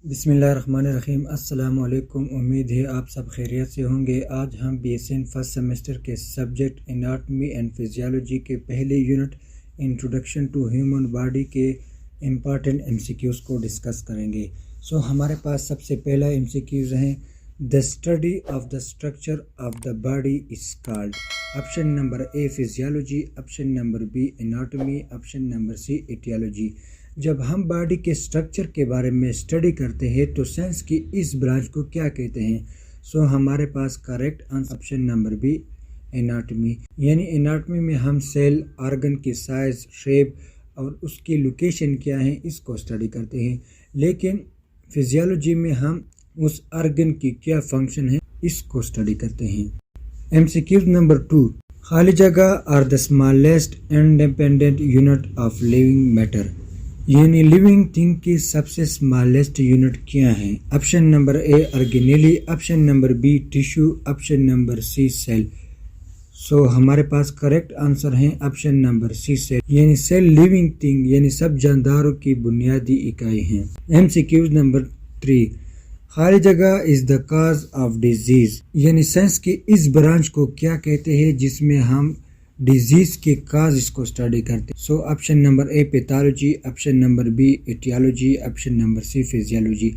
बिस्मिल्लाहिर्रहमानिर्रहीम। अस्सलाम वालेकुम। उम्मीद है आप सब खैरियत से होंगे। आज हम BSN फर्स्ट सेमेस्टर के सब्जेक्ट एनाटॉमी एंड फिजियोलॉजी के पहले unit introduction to human body के इम्पॉर्टेंट MCQs को डिस्कस करेंगे। हमारे पास सबसे पहला MCQs हैं, the study of the structure of the body is called. Option number A physiology, option number B anatomy, option number C etiology. जब हम बॉडी के स्ट्रक्चर के बारे में स्टडी करते हैं तो साइंस की इस ब्रांच को क्या कहते हैं? हमारे पास correct answer option number B anatomy. यानी एनाटॉमी में हम सेल, ऑर्गन की साइज, शेप और उसकी लोकेशन क्या है इसको स्टडी करते हैं। लेकिन फिजियोलॉजी में हम उस ऑर्गन की क्या फंक्शन है इसको स्टडी करते हैं। MCQ नंबर 2, खाली जगह are the smallest independent unit of living matter. यानी लिविंग थिंग की सबसे स्मॉलेस्ट यूनिट क्या है? Option number A organelle, option number B tissue, option number C cell. हमारे पास करेक्ट आंसर है ऑप्शन नंबर सी सेल। यानी सेल लिविंग थिंग यानी सब जानदारों की बुनियादी इकाई है। MCQ नंबर 3, खाली जगह is the cause of disease. यानी साइंस की इस ब्रांच को क्या कहते हैं जिसमें हम डिजीज के काज इसको स्टडी करते हैं? Option number A pathology, option number B etiology, option number C physiology.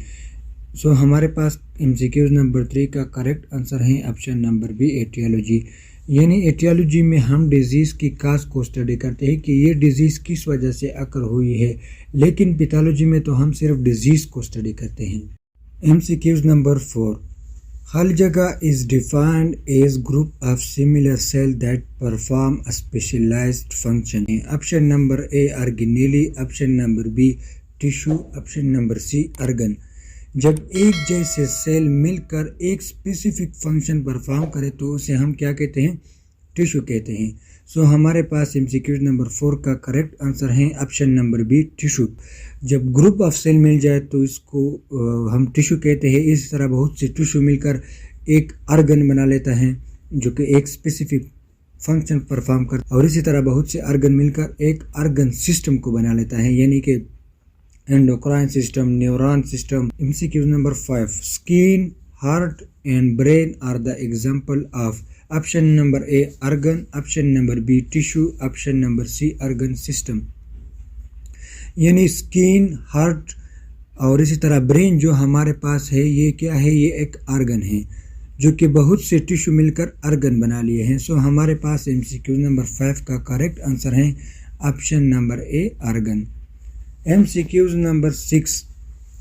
हमारे पास MCQ नंबर 3 का करेक्ट आंसर है ऑप्शन नंबर बी एटियोलॉजी। यानी एटियोलॉजी में हम डिजीज की काज को स्टडी करते हैं कि ये डिजीज किस वजह से अकर हुई है। लेकिन पैथोलॉजी में तो हम सिर्फ डिजीज को स्टडी करते हैं। MCQ नंबर 4, खाली जगह is defined as group of similar cell that perform a specialized function. Option number A organelle, option number B tissue, option number C organ. जब एक जैसे सेल मिलकर एक स्पेसिफिक फंक्शन परफॉर्म करे तो उसे हम क्या कहते हैं? टिश्यू कहते हैं। हमारे पास MCQ नंबर 4 का करेक्ट आंसर है ऑप्शन नंबर बी टिश्यू। जब ग्रुप ऑफ सेल मिल जाए तो इसको हम टिश्यू कहते हैं। इस तरह बहुत से टिश्यू मिलकर एक ऑर्गन बना लेता है जो कि एक स्पेसिफिक फंक्शन परफॉर्म करता है, और इसी तरह बहुत से ऑर्गन मिलकर एक ऑर्गन सिस्टम को बना लेता है, यानी कि endocrine system, neuron system. MCQ number 5, skin, heart and brain are the example of. Option number A organ, option number B tissue, option number C organ system. यानी स्किन, हार्ट और इसी तरह ब्रेन जो हमारे पास है ये क्या है? ये एक ऑर्गन है जो कि बहुत से टिश्यू मिलकर ऑर्गन बना लिए हैं। हमारे पास MCQ नंबर 5 का करेक्ट आंसर है option number A organ. MCQ number 6,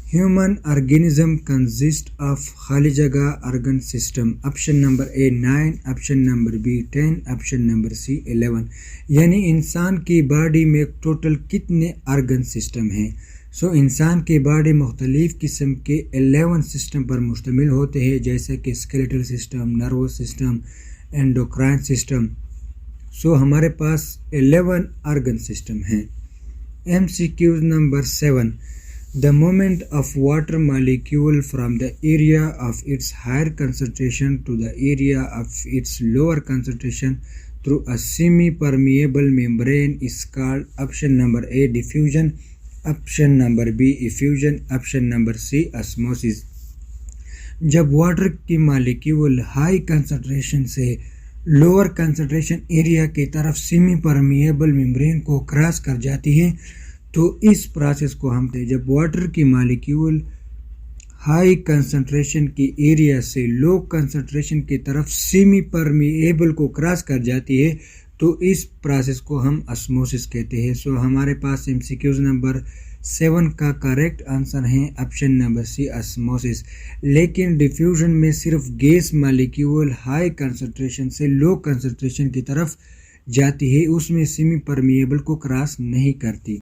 human organism consist of खाली जगह organ system. Option number A 9, option number B 10, option number C 11। यानी इंसान की बॉडी में टोटल कितने ऑर्गन सिस्टम हैं? इंसान की बॉडी मुख्तलिफ किस्म के 11 सिस्टम पर मुश्तमिल होते हैं, जैसे कि skeletal system, nervous system, endocrine system. हमारे पास 11 ऑर्गन सिस्टम हैं। MCQ number 7, the movement of water molecule from the area of its higher concentration to the area of its lower concentration through a semi-permeable membrane is called option number A diffusion, option number B effusion, option number C osmosis। जब water की molecule high concentration से lower concentration area की तरफ semi permeable membrane को cross कर जाती है तो इस प्रोसेस को हम जब वाटर की मॉलिक्यूल हाई कंसंट्रेशन की एरिया से लो कंसंट्रेशन की तरफ सेमी परमिएबल को क्रॉस कर जाती है तो इस प्रोसेस को हम ऑस्मोसिस कहते हैं। हमारे पास MCQ नंबर 7 का करेक्ट आंसर है ऑप्शन नंबर सी ऑस्मोसिस। लेकिन डिफ्यूजन में सिर्फ गैस मॉलिक्यूल हाई कंसंट्रेशन से लो कंसंट्रेशन की तरफ जाती है, उसमें सेमी परमिएबल को क्रॉस नहीं करती।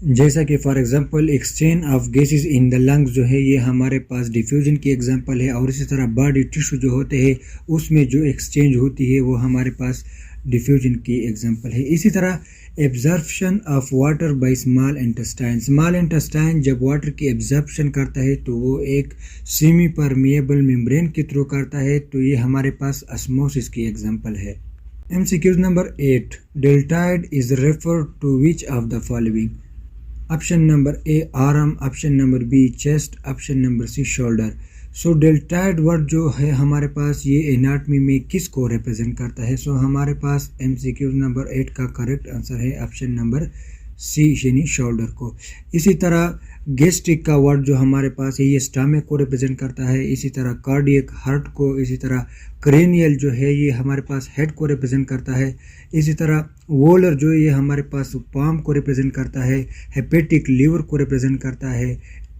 जैसा कि for example exchange of gases in the lungs जो है ये हमारे पास डिफ्यूजन की एग्जांपल है, और इसी तरह बॉडी टिश्यू जो होते हैं उसमें जो एक्सचेंज होती है वो हमारे पास डिफ्यूजन की एग्जांपल है। इसी तरह absorption of water by small intestine. Small intestine जब वाटर की एब्जॉर्प्शन करता है तो वो एक सेमी परमिएबल मेम्ब्रेन के थ्रू करता है, तो ये हमारे पास ऑस्मोसिस की एग्जांपल है। MCQ number 8, deltoid is refer to which of the following. Option number A arm, option number B chest, option number C shoulder. So deltoid word जो है हमारे पास ये एनाटमी में किसको रिप्रेजेंट करता है? सो हमारे पास MCQ नंबर 8 का करेक्ट आंसर है ऑप्शन नंबर सी यानी शोल्डर को। इसी तरह गैस्ट्रिक का वर्ड जो हमारे पास है ये स्टमक को रिप्रेजेंट करता है। इसी तरह कार्डियक हार्ट को, इसी तरह क्रेनियल जो है ये हमारे पास हेड को रिप्रेजेंट करता है। इसी तरह वोलर जो ये हमारे पास पाम को रिप्रेजेंट करता है। हेपेटिक लीवर को रिप्रेजेंट करता है।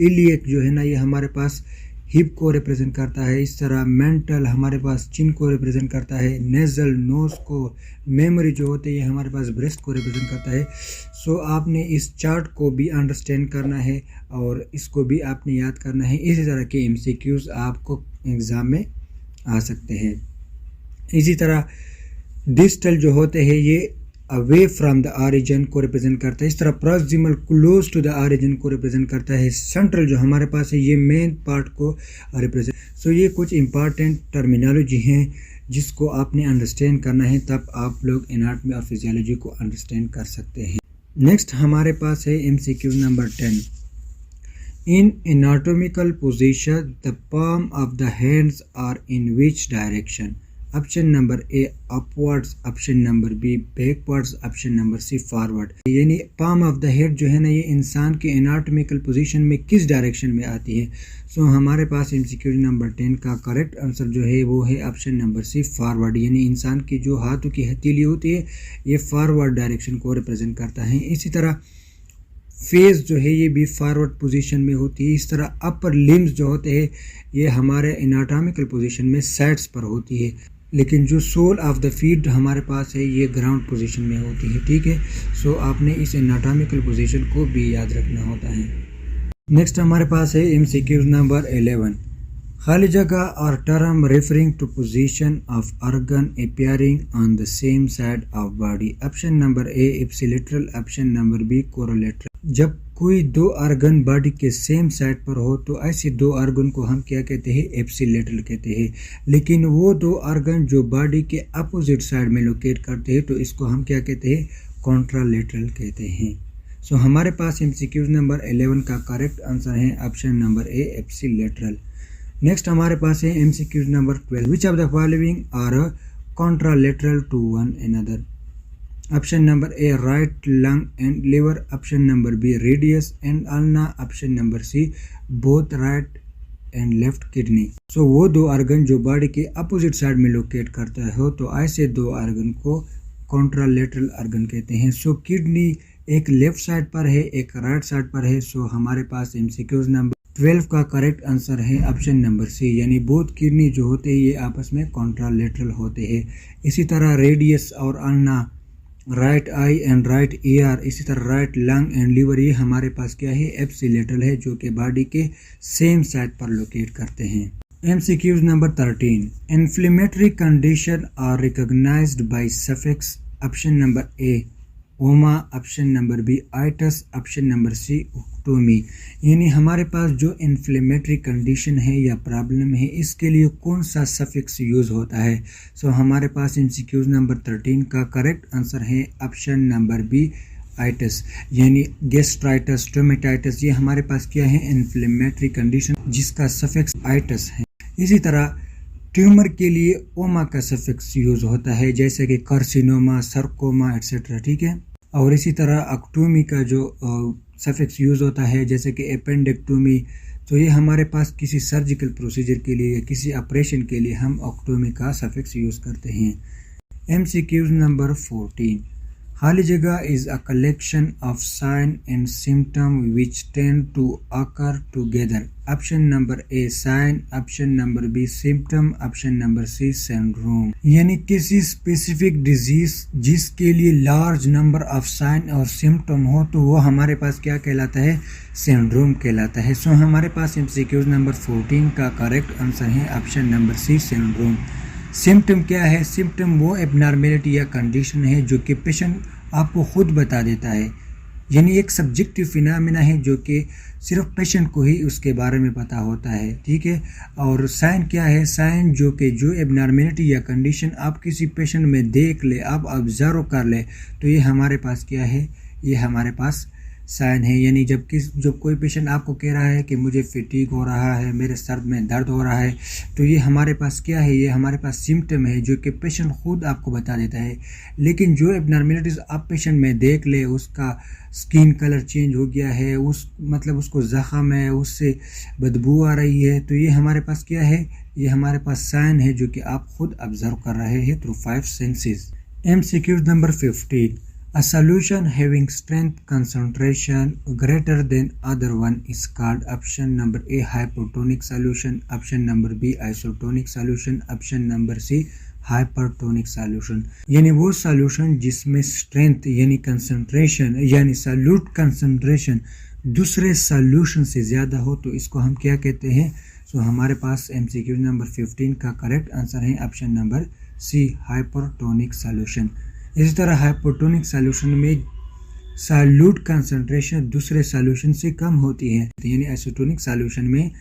इलियक जो है ना ये हमारे पास हिप को रिप्रेजेंट करता है। इस तरह मेंटल हमारे पास चिन को रिप्रेजेंट करता है। नेजल नोज को, मेमोरी जो होते हैं ये हमारे पास ब्रेस्ट को रिप्रेजेंट करता है। सो आपने इस चार्ट को भी अंडरस्टैंड करना है और इसको भी आपने याद करना है। इसी तरह के MCQs आपको एग्ज़ाम में आ सकते हैं। इसी तरह डिस्टल जो होते हैं ये अवे फ्रॉम द ऑरिजिन को रिप्रेजेंट करता है। इस तरह proximal close to the origin को रिप्रेजेंट करता है। सेंट्रल जो हमारे पास है ये मेन पार्ट को रिप्रेजेंट। सो ये कुछ इंपॉर्टेंट टर्मिनोलॉजी हैं जिसको आपने अंडरस्टैंड करना है, तब आप लोग एनाटॉमी और फिजियोलॉजी को अंडरस्टैंड कर सकते हैं। नेक्स्ट हमारे पास है MCQ number 10। In anatomical position the palm of the hands are in which direction? Option number A upwards, option number B backwards, option number C forward. यानी पाम ऑफ द हेड जो है ना ये इंसान के एनाटॉमिकल पोजीशन में किस direction में आती है? सो हमारे पास MCQ नंबर 10 का करेक्ट आंसर जो है वो है ऑप्शन नंबर सी फॉरवर्ड। यानी इंसान की जो हाथों की हथेली होती है ये फॉरवर्ड डायरेक्शन को रिप्रेजेंट करता है। इसी तरह फेस जो है ये भी फॉरवर्ड पोजीशन में होती है। इस तरह अपर लिम्स जो होते हैं ये हमारे एनाटॉमिकल पोजीशन में साइड्स पर होती है, लेकिन जो सोल ऑफ द फीट हमारे पास है ये ग्राउंड पोजीशन में होती है। ठीक है, सो आपने इस एनाटॉमिकल पोजीशन को भी याद रखना होता है। नेक्स्ट हमारे पास है MCQ नंबर 11। खाली जगह और term referring to position of organ appearing on the same side of body. Option number A ipsilateral, option number B contralateral. जब कोई दो ऑर्गन बॉडी के सेम साइड पर हो तो ऐसे दो ऑर्गन को हम क्या कहते हैं? एप्सिलेटरल कहते हैं। लेकिन वो दो ऑर्गन जो बॉडी के अपोजिट साइड में लोकेट करते हैं तो इसको हम क्या कहते हैं? कॉन्ट्रालेटरल कहते हैं। सो हमारे पास MCQ नंबर 11 का करेक्ट आंसर है option number A ipsilateral. Next हमारे पास है MCQ number 12। Which of the following are contralateral to one another? Option number A right lung and liver, option number B radius and ulna, option number C both right and left kidney. So वो दो organ जो body के opposite side में locate करता हो तो ऐसे दो ऑर्गन को कॉन्ट्रालेटरल ऑर्गन कहते हैं। सो किडनी एक लेफ्ट साइड पर है, एक राइट साइड पर है। सो हमारे पास MCQ नंबर 12 का करेक्ट आंसर है ऑप्शन नंबर सी, यानी बोथ किडनी जो होते हैं ये आपस में कॉन्ट्रालेटरल होते हैं। इसी तरह रेडियस और ulna, right I and right year, इसी तरह राइट लंग एंड लिवर ये हमारे पास क्या है? एप्सिलेटरल है, जो कि बॉडी के सेम साइड पर लोकेट करते हैं। MCQ number 13। Inflammatory condition are recognised by suffix. Option number A oma, option number B itis, option number C otomy. यानी हमारे पास जो इन्फ्लेमेटरी कंडीशन है या प्रॉब्लम है इसके लिए कौन सा सफिक्स यूज़ होता है? सो हमारे पास MCQ नंबर 13 का करेक्ट आंसर है ऑप्शन नंबर बी आइटस। यानी गैस्ट्राइटिस, स्टोमेटाइटिस ये हमारे पास क्या है? इन्फ्लेमेटरी कंडीशन जिसका सफिक्स आइटस है। इसी तरह ट्यूमर के लिए ओमा का सफिक्स यूज़ होता है, जैसे कि कार्सिनोमा, सर्कोमा एक्सेट्रा। ठीक है, और इसी तरह ऑक्टोमी का जो सफिक्स यूज़ होता है जैसे कि एपेंडेक्टोमी, तो ये हमारे पास किसी सर्जिकल प्रोसीजर के लिए या किसी ऑपरेशन के लिए हम ऑक्टोमी का सफिक्स यूज़ करते हैं। MCQ number 14। खाली जगह is a collection of sign and symptom which tend to occur together. Option number A sign, option number B symptom, option number C syndrome. यानी किसी स्पेसिफिक डिजीज जिसके लिए लार्ज नंबर ऑफ साइन और symptom हो तो वो हमारे पास क्या कहलाता है? सिंड्रोम कहलाता है। सो हमारे पास MCQ नंबर 14 का करेक्ट आंसर है option number C syndrome. Symptom क्या है? सिम्टम वो एबनॉर्मेलिटी या कंडीशन है जो कि पेशेंट आपको खुद बता देता है, यानी एक सब्जेक्टिव फिनोमेना है जो कि सिर्फ पेशेंट को ही उसके बारे में पता होता है। ठीक है, और साइन क्या है? साइन जो एबनॉर्मेलिटी या कंडीशन आप किसी पेशेंट में देख ले, आप ऑब्जर्व कर ले, तो ये हमारे पास क्या है? ये हमारे पास साइन है। यानी जब कोई पेशेंट आपको कह रहा है कि मुझे फटीग हो रहा है, मेरे सर में दर्द हो रहा है, तो ये हमारे पास क्या है, ये हमारे पास सिम्टम है जो कि पेशेंट खुद आपको बता देता है। लेकिन जो एबनॉर्मेलिटीज़ आप पेशेंट में देख ले, उसका स्किन कलर चेंज हो गया है, उसको ज़ख़म है, उससे बदबू आ रही है, तो ये हमारे पास क्या है, ये हमारे पास साइन है जो कि आप खुद ऑब्जर्व कर रहे हैं through 5 senses. MCQ number 15, a solution having strength concentration greater than other one is called option number A hypotonic solution, option number B isotonic solution, option number C hypertonic solution. यानी वो solution जिसमें strength यानी concentration यानी solute concentration दूसरे solution से ज़्यादा हो, तो इसको हम क्या कहते हैं। सो हमारे पास MCQ नंबर 15 का करेक्ट आंसर है option number C hypertonic solution. इसी तरह हाइपोटोनिक सॉल्यूशन में सॉल्यूट कंसंट्रेशन दूसरे सॉल्यूशन से कम होती है, यानी आइसोटोनिक सॉल्यूशन में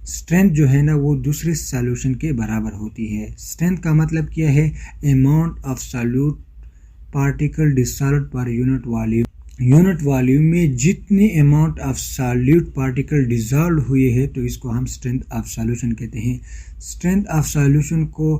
स्ट्रेंथ जो है ना वो दूसरे सॉल्यूशन के बराबर होती है। स्ट्रेंथ का मतलब क्या है, amount of solute particle dissolved per unit volume. Unit volume में जितनी amount of solute particle dissolve हुए हैं, तो इसको हम स्ट्रेंथ ऑफ सॉल्यूशन कहते हैं। स्ट्रेंथ ऑफ सॉल्यूशन को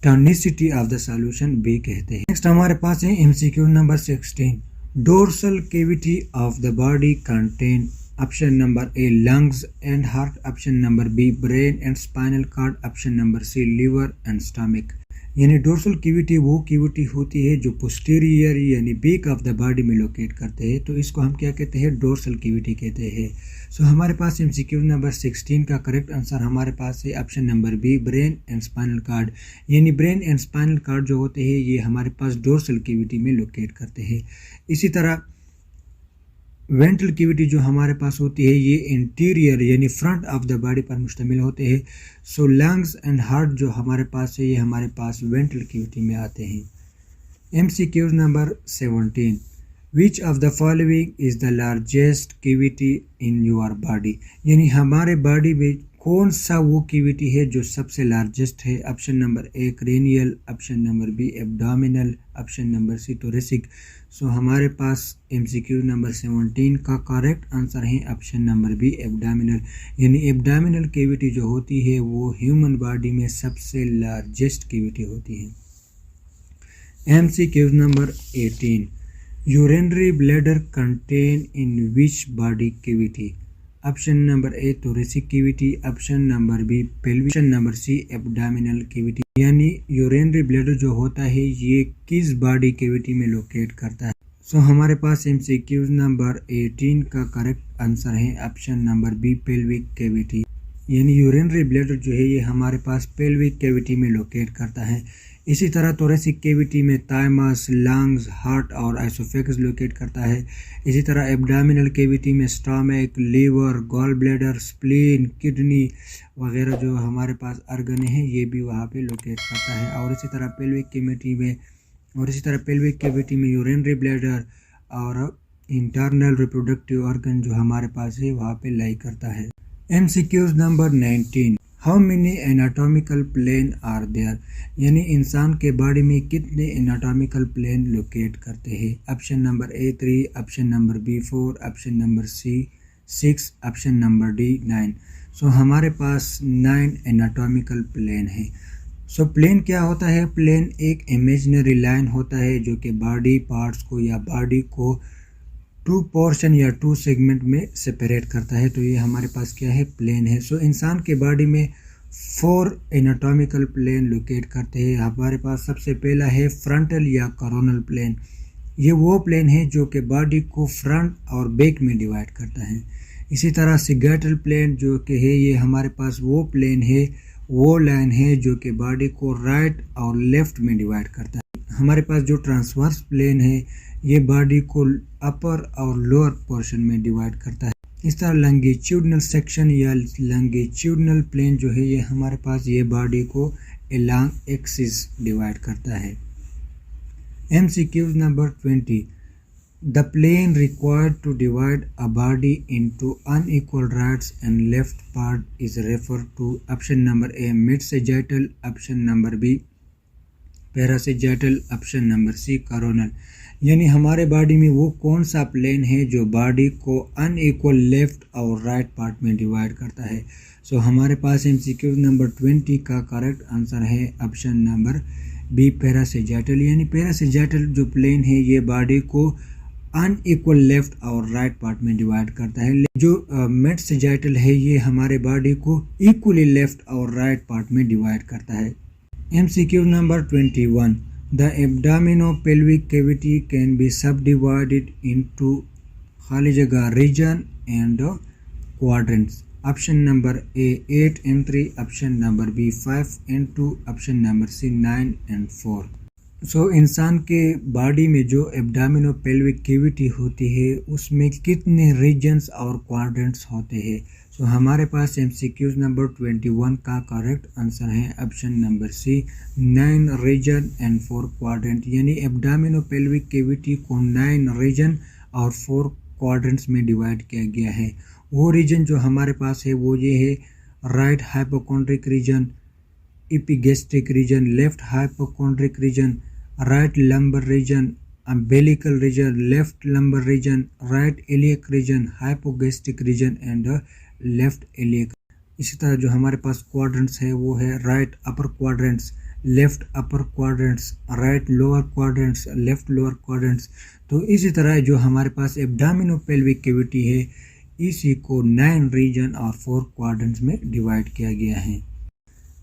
टॉनिसिटी ऑफ द सॉल्यूशन भी कहते हैं। नेक्स्ट हमारे पास है MCQ number 16, dorsal cavity of the body contain option number A lungs and heart, option number B brain and spinal cord, option number C liver and stomach. यानी dorsal cavity वो cavity होती है जो posterior यानी back of the body में locate करते हैं, तो इसको हम क्या कहते हैं, डोर्सल कैविटी कहते हैं। सो हमारे पास MCQ नंबर 16 का करेक्ट आंसर हमारे पास है option number B brain and spinal cord. यानी ब्रेन एंड स्पाइनल कॉर्ड जो होते हैं ये हमारे पास डोर्सल कैविटी में लोकेट करते हैं। इसी तरह वेंट्रल कैविटी जो हमारे पास होती है ये इंटीरियर यानी फ्रंट ऑफ द बॉडी पर मुश्तमिल होते हैं। सो लंग्स एंड हार्ट जो हमारे पास है ये हमारे पास वेंट्रल कैविटी में आते हैं। MCQ number 17, which of the following is the largest cavity in your body. यानी हमारे बॉडी में कौन सा वो कैविटी है जो सबसे लार्जेस्ट है। Option number A cranial, option number B abdominal, option number C thoracic. So हमारे पास MCQ नंबर 17 का करेक्ट आंसर है ऑप्शन नंबर B एब्डोमिनल। यानी एब्डोमिनल कैविटी जो होती है वो ह्यूमन बॉडी में सबसे लार्जेस्ट कैविटी होती है। MCQ number 18, urinary bladder contain in which body cavity. Option number A thoracic cavity, option number B pelvic, option number C abdominal cavity. यानी यूरिनरी ब्लैडर जो होता है ये किस बॉडी कैविटी में लोकेट करता है। सो हमारे पास MCQ नंबर 18 का करेक्ट आंसर है option number B pelvic cavity. यानी यूरिनरी ब्लैडर जो है ये हमारे पास पेल्विक कैविटी में लोकेट करता है। इसी तरह थोरेसिक कैविटी में थाइमस, लंग्स, हार्ट और आइसोफेगस लोकेट करता है। इसी तरह एब्डोमिनल कैविटी में stomach, liver, gall bladder, spleen, kidney वगैरह जो हमारे पास ऑर्गन है ये भी वहाँ पे लोकेट करता है। और इसी तरह पेल्विक कैविटी में यूरिनरी ब्लैडर और इंटरनल रिप्रोडक्टिव ऑर्गन जो हमारे पास है वहाँ पे लाई करता है। MCQ number 19, how many anatomical plane are there. यानी इंसान के बॉडी में कितने एनाटॉमिकल प्लेन लोकेट करते हैं। Option number A 3, option number B 4, option number C 6, option number D 9। सो हमारे पास 9 एनाटॉमिकल प्लेन है। सो प्लेन क्या होता है, प्लेन एक इमेजिनरी लाइन होता है जो कि बॉडी पार्ट्स को या बॉडी को 2 पोर्शन या 2 सेगमेंट में सेपरेट करता है, तो ये हमारे पास क्या है, प्लेन है। सो इंसान के बॉडी में 4 एनाटॉमिकल प्लेन लोकेट करते हैं। हमारे पास सबसे पहला है फ्रंटल या कोरोनल प्लेन। ये वो प्लेन है जो कि बॉडी को फ्रंट और बैक में डिवाइड करता है। इसी तरह सिगेटल प्लेन जो कि है ये हमारे पास वो प्लेन है, वो लाइन है जो कि बॉडी को राइट और लेफ्ट में डिवाइड करता है। हमारे पास जो ट्रांसवर्स प्लेन है ये बॉडी को अपर और लोअर पोर्शन में डिवाइड करता है। इस तरह लंगिट्यूडनल सेक्शन या लंगिट्यूडनल प्लेन जो है ये हमारे पास ये बॉडी को अलोंग एक्सिस डिवाइड करता है। MCQ number 20, the plane required to divide a body into unequal rights and left part is refer to. Option number A mid sagittal, option number B parasagittal, option number C coronal. यानी हमारे body में वो कौन सा plane है जो body को unequal left और राइट पार्ट में डिवाइड करता है। सो हमारे पास MCQ नंबर 20 का करेक्ट आंसर है ऑप्शन नंबर बी पैरासेजाइटल। यानी पैरासेजाइटल जो प्लेन है ये बॉडी को अनइक्वल लेफ्ट और राइट पार्ट में डिवाइड करता है। जो मेडसेजाइटल है ये हमारे बॉडी को इक्वली लेफ्ट और राइट पार्ट में डिवाइड करता है। MCQ number 21, the abdominopelvic cavity can be subdivided into खाली जगह region and quadrants. Option number A 8 and 3, option number B 5 and 2, option number C 9 and 4। So इंसान के body में जो एब्डोमिनोपेल्विक कैविटी होती है उसमें कितने रीजन्स और क्वाड्रेंट्स होते हैं। सो हमारे पास MCQ नंबर 21 का करेक्ट आंसर है option number C 9 region and 4 quadrant. यानी एब्डोमिनोपेल्विक कैविटी को 9 रीजन और 4 क्वाड्रेंट्स में डिवाइड किया गया है। वो रीजन जो हमारे पास है वो ये है right hypochondriac region, epigastric region, left hypochondriac region, right lumbar region, umbilical region, left lumbar region, right iliac region, hypogastric region and left iliac. इसी तरह जो हमारे पास क्वाड्रेंट्स है वो है right upper quadrants, left upper quadrants, right lower quadrants, left lower quadrants. तो इसी तरह जो हमारे पास एब्डोमिनोपेल्विक कैविटी है इसी को 9 रीजन और 4 क्वाड्रेंट्स में डिवाइड किया गया है।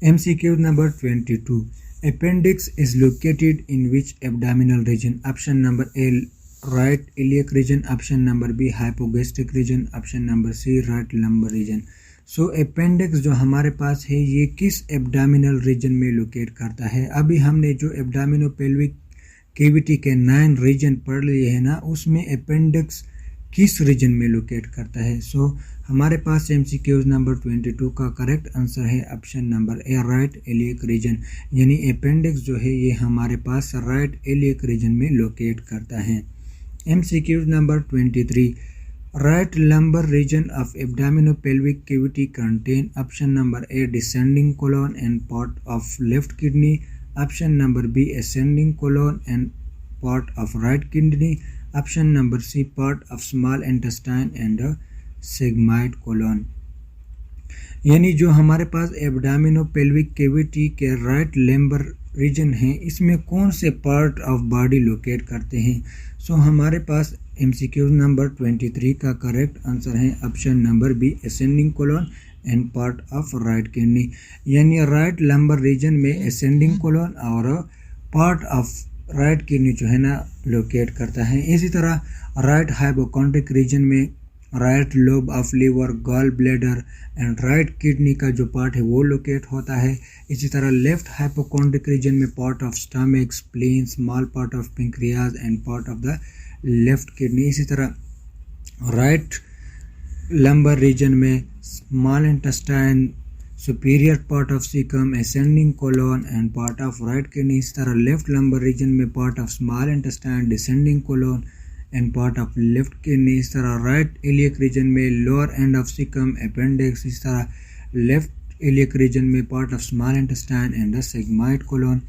MCQ number 22, appendix is located in which abdominal region? Option number A right iliac region, option number B hypogastric region, option number C right lumbar region. So appendix जो हमारे पास है ये किस एब्डोमिनल रीजन में लोकेट करता है। अभी हमने जो एब्डोमिनोपेल्विक कैविटी के 9 रीजन पढ़ लिए हैं ना, उसमें अपेंडिक्स किस रीजन में लोकेट करता है। सो हमारे पास MCQ नंबर 22 का करेक्ट आंसर है option number A right iliac region. यानी अपेंडिक्स जो है ये हमारे पास राइट इलियक रीजन में लोकेट करता है। MCQ number 23, right lumbar region of abdominopelvic cavity contain option number A descending colon and part of left kidney, option number B ascending colon and part of right kidney, option number C part of small intestine and sigmoid colon. यानी जो हमारे पास एब्डोमिनोपेल्विक cavity के right lumbar reason है इसमें कौन से part of body locate करते हैं। सो हमारे पास MCQ नंबर 23 का करेक्ट आंसर है option number B ascending colon and part of right kidney. यानी राइट लंबर रीजन में असेंडिंग कोलन और पार्ट ऑफ राइट किडनी जो है ना लोकेट करता है। इसी तरह राइट हाइपोकॉन्ड्रिक रीजन में right lobe of liver, gall bladder and right kidney का जो पार्ट है वो लोकेट होता है। इसी तरह लेफ्ट हाइपोकॉन्ड्रिक रीजन में part of stomach, spleen, small part of pancreas and part of the left kidney. इसी तरह राइट लंबर रीजन में small intestine, superior part of caecum, ascending colon and part of right kidney. इस तरह left lumbar region में part of small intestine, descending colon and part of left kidney. इस तरह right iliac region में lower end of caecum, appendix. इस तरह left iliac region में part of small intestine and the sigmoid colon.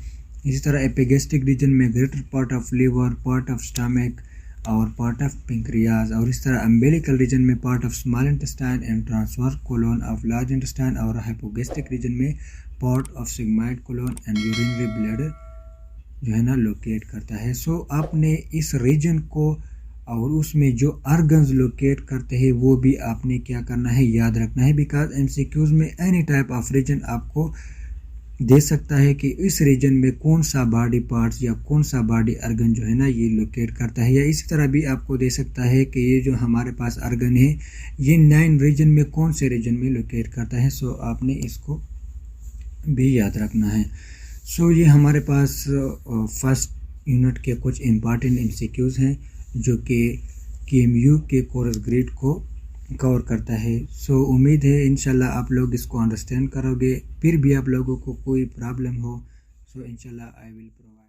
इसी तरह epigastric region में greater part of liver, part of stomach और पार्ट ऑफ पेंक्रियाज। और इस तरह अम्बिलिकल रीजन में part of small intestine and transverse colon of large intestine. और hypogastric region में part of sigmoid colon and urinary bladder जो है ना लोकेट करता है। सो आपने इस रीजन को और उसमें जो ऑर्गन्स लोकेट करते हैं वो भी आपने क्या करना है, याद रखना है। बिकॉज MCQs में एनी टाइप ऑफ रीजन आपको दे सकता है कि इस रीजन में कौन सा बॉडी पार्ट्स या कौन सा बॉडी ऑर्गन जो है ना ये लोकेट करता है। या इसी तरह भी आपको दे सकता है कि ये जो हमारे पास ऑर्गन है ये 9 रीजन में कौन से रीजन में लोकेट करता है। सो आपने इसको भी याद रखना है। सो ये हमारे पास फर्स्ट यूनिट के कुछ इम्पॉर्टेंट MCQs हैं जो कि KMU के कोर्स ग्रेड को कवर करता है। सो उम्मीद है इंशाल्लाह आप लोग इसको अंडरस्टैंड करोगे। फिर भी आप लोगों को कोई प्रॉब्लम हो सो इंशाल्लाह आई विल प्रोवाइड।